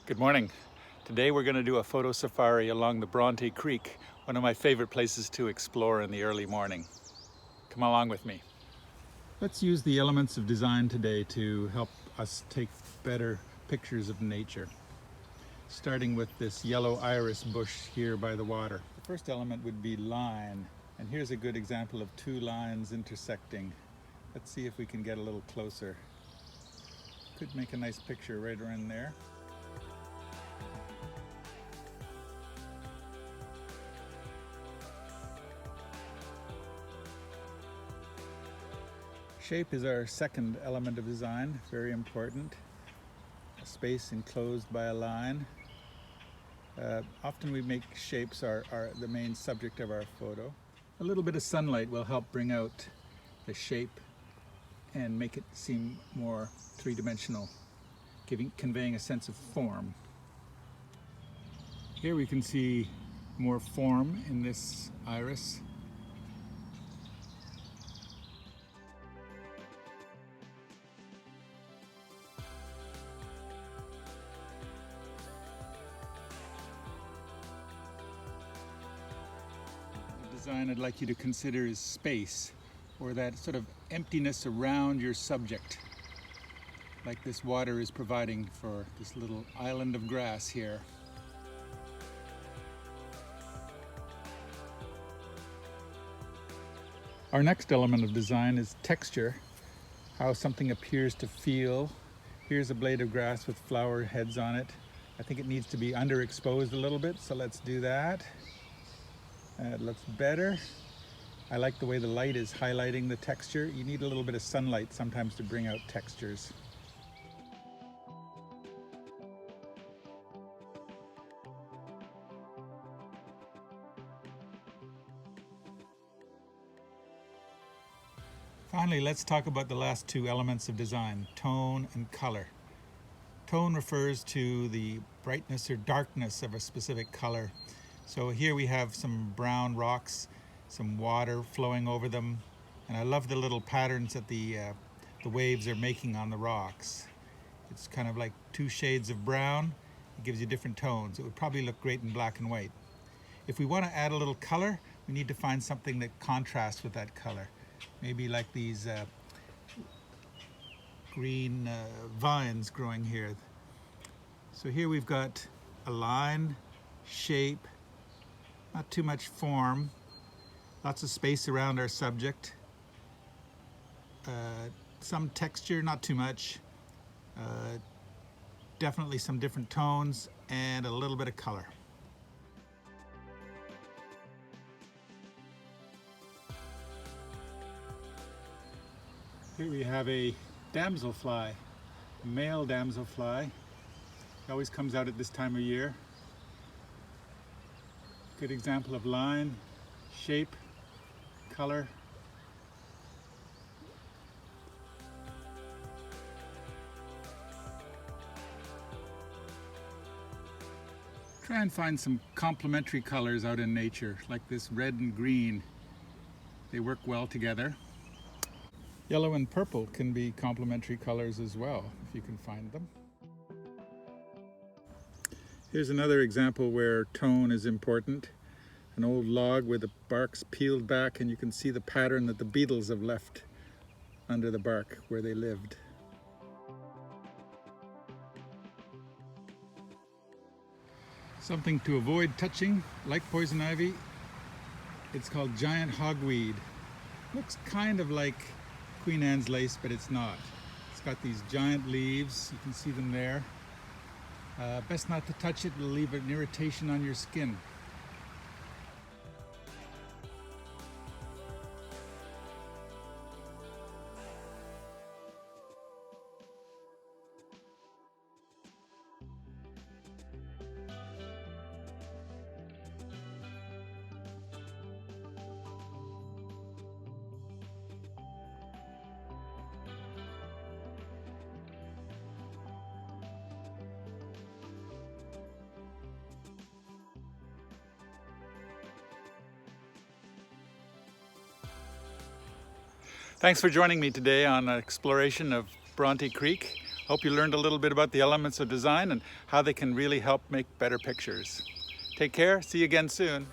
Good morning. Today we're going to do a photo safari along the Bronte Creek, one of my favorite places to explore in the early morning. Come along with me. Let's use the elements of design today to help us take better pictures of nature. Starting with this yellow iris bush here by the water. The first element would be line, and here's a good example of two lines intersecting. Let's see if we can get a little closer. Could make a nice picture right around there. Shape is our second element of design, very important. A space enclosed by a line. Often we make shapes the main subject of our photo. A little bit of sunlight will help bring out the shape and make it seem more three-dimensional, conveying a sense of form. Here we can see more form in this iris. Design I'd like you to consider is space, or that sort of emptiness around your subject, like this water is providing for this little island of grass here. Our next element of design is texture, how something appears to feel. Here's a blade of grass with flower heads on it. I think it needs to be underexposed a little bit, so let's do that. It looks better. I like the way the light is highlighting the texture. You need a little bit of sunlight sometimes to bring out textures. Finally, let's talk about the last two elements of design, tone and color. Tone refers to the brightness or darkness of a specific color. So here we have some brown rocks, some water flowing over them, and I love the little patterns that the waves are making on the rocks. It's kind of like two shades of brown. It gives you different tones. It would probably look great in black and white. If we want to add a little color, we need to find something that contrasts with that color. Maybe like these green vines growing here. So here we've got a line, shape, not too much form, lots of space around our subject, some texture, not too much, definitely some different tones, and a little bit of color. Here we have a damselfly, a male damselfly. It always comes out at this time of year. Good example of line, shape, color. Try and find some complementary colors out in nature, like this red and green. They work well together. Yellow and purple can be complementary colors as well, if you can find them. Here's another example where tone is important. An old log where the bark's peeled back and you can see the pattern that the beetles have left under the bark where they lived. Something to avoid touching, like poison ivy, it's called giant hogweed. Looks kind of like Queen Anne's lace, but it's not. It's got these giant leaves, you can see them there. Best not to touch it, it'll leave an irritation on your skin. Thanks for joining me today on an exploration of Bronte Creek. Hope you learned a little bit about the elements of design and how they can really help make better pictures. Take care. See you again soon.